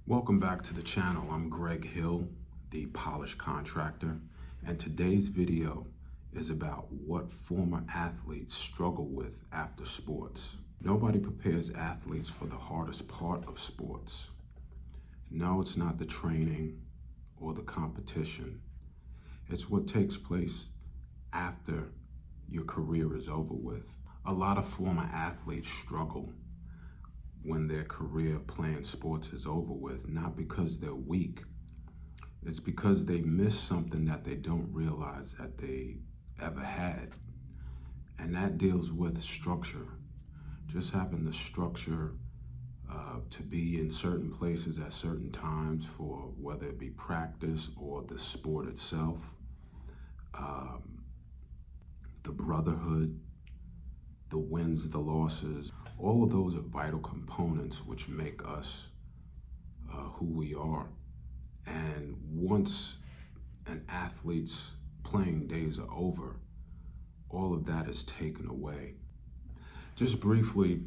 Welcome back to the channel. I'm Greg Hill, the polished contractor, and today's video is about what former athletes struggle with after sports. Nobody prepares athletes for the hardest part of sports. No, it's not the training or the competition. It's what takes place after your career is over with. A lot of former athletes struggle when their career playing sports is over with, not because they're weak. It's because they miss something that they don't realize that they ever had. And that deals with structure. Just having the structure to be in certain places at certain times for whether it be practice or the sport itself. The brotherhood, the wins, the losses, all of those are vital components which make us who we are. And once an athlete's playing days are over, all of that is taken away. Just briefly,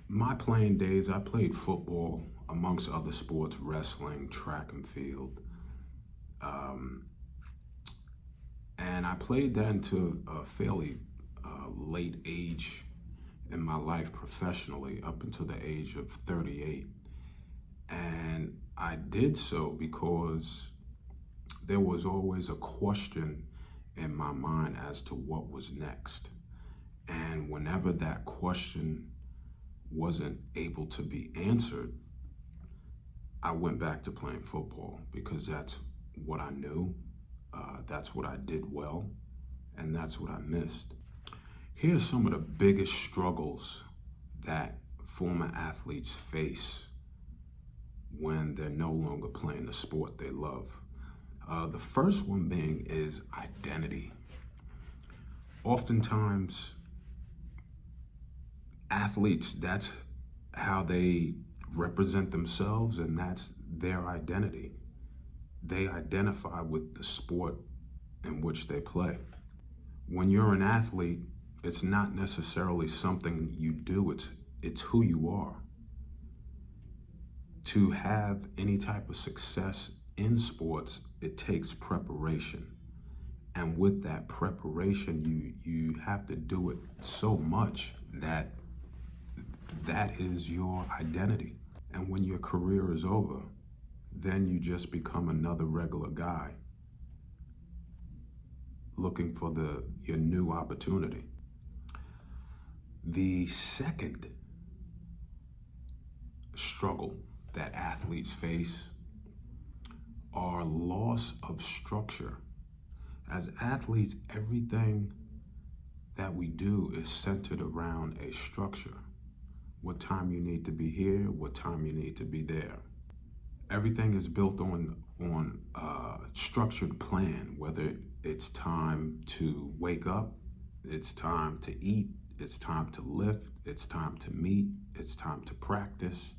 my playing days, I played football amongst other sports, wrestling, track and field. And I played that into a fairly late age in my life professionally, up until the age of 38. And I did so because there was always a question in my mind as to what was next. And whenever that question wasn't able to be answered, I went back to playing football because that's what I knew, that's what I did well, and that's what I missed. Here's some of the biggest struggles that former athletes face when they're no longer playing the sport they love. The first one being is identity. Oftentimes, athletes, that's how they represent themselves, and that's their identity. They identify with the sport in which they play. When you're an athlete, it's not necessarily something you do, it's who you are. To have any type of success in sports, it takes preparation. And with that preparation, you have to do it so much that is your identity. And when your career is over, then you just become another regular guy looking for your new opportunity. The second struggle that athletes face are loss of structure. As athletes, everything that we do is centered around a structure. What time you need to be here, what time you need to be there. Everything is built on a structured plan, whether it's time to wake up, it's time to eat, it's time to lift, it's time to meet, it's time to practice.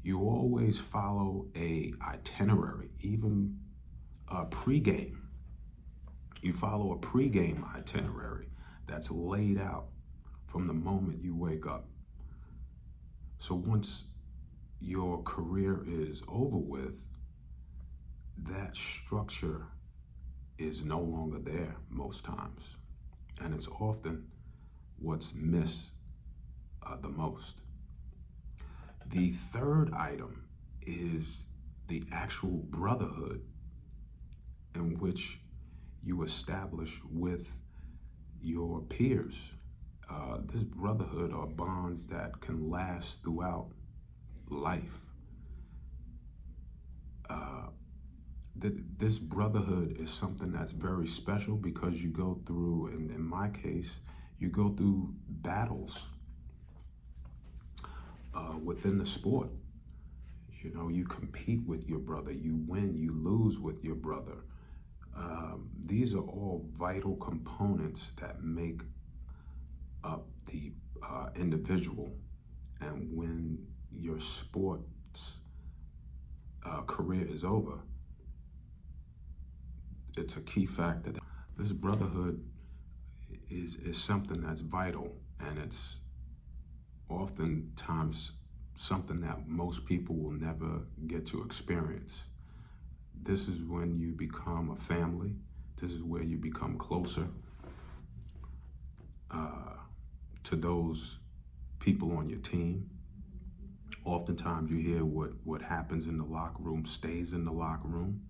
You always follow a itinerary, even a pregame. You follow a pregame itinerary that's laid out from the moment you wake up. So once your career is over with, that structure is no longer there most times. And it's often what's missed the most. The third item is the actual brotherhood in which you establish with your peers. This brotherhood are bonds that can last throughout life. This brotherhood is something that's very special because you go through, in my case, you go through battles within the sport. You know, you compete with your brother, you win, you lose with your brother. These are all vital components that make up the individual. And when your sports career is over, it's a key factor. This brotherhood is something that's vital, and it's oftentimes something that most people will never get to experience. This is when you become a family. This is where you become closer to those people on your team. Oftentimes you hear what happens in the locker room stays in the locker room.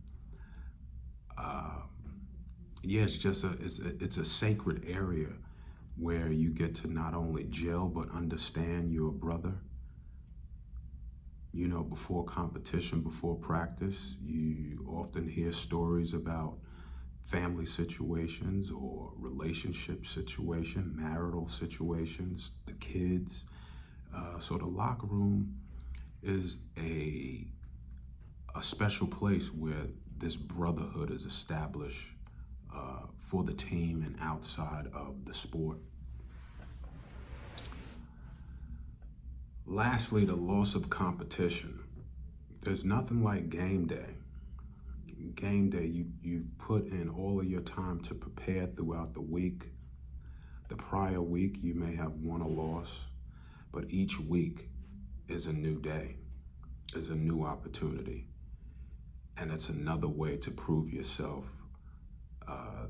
Yeah, it's a sacred area where you get to not only gel but understand your brother. You know, before competition, before practice, you often hear stories about family situations or relationship situation, marital situations, the kids. So the locker room is a special place where this brotherhood is established for the team and outside of the sport. Lastly, the loss of competition. There's nothing like game day. Game day, you've put in all of your time to prepare throughout the week. The prior week, you may have won or lost, but each week is a new day, is a new opportunity. And it's another way to prove yourself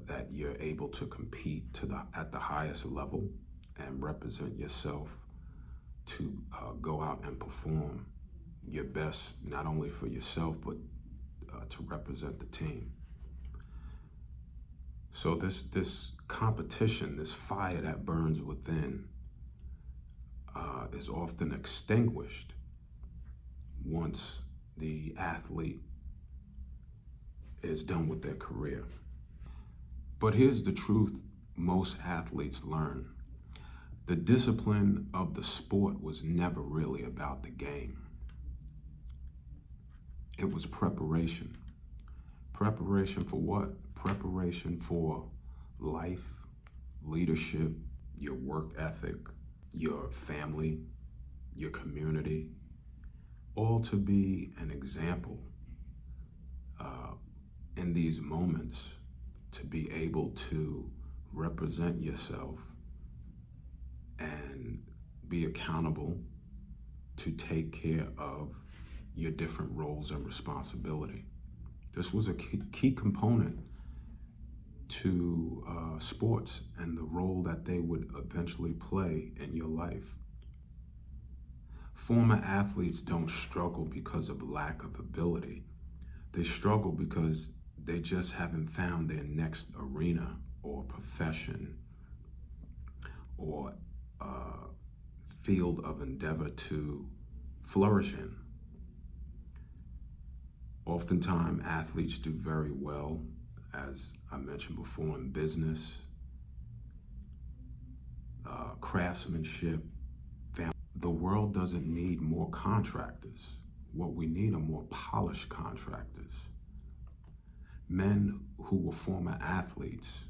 that you're able to compete at the highest level and represent yourself to go out and perform your best, not only for yourself, but to represent the team. So this competition, this fire that burns within, is often extinguished once the athlete is done with their career. But here's the truth most athletes learn. The discipline of the sport was never really about the game. It was preparation. Preparation for what? Preparation for life, leadership, your work ethic, your family, your community, all to be an example in these moments, to be able to represent yourself and be accountable to take care of your different roles and responsibility. This was a key component to sports and the role that they would eventually play in your life. Former athletes don't struggle because of lack of ability. They struggle because they just haven't found their next arena or profession or field of endeavor to flourish in. Oftentimes, athletes do very well, as I mentioned before, in business, craftsmanship, family. The world doesn't need more contractors. What we need are more polished contractors. Men who were former athletes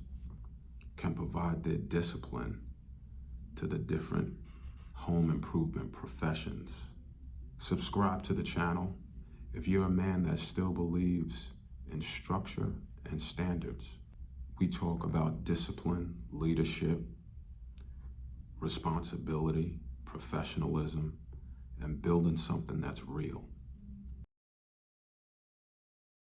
can provide their discipline to the different home improvement professions. Subscribe to the channel if you're a man that still believes in structure and standards. We talk about discipline, leadership, responsibility, professionalism, and building something that's real.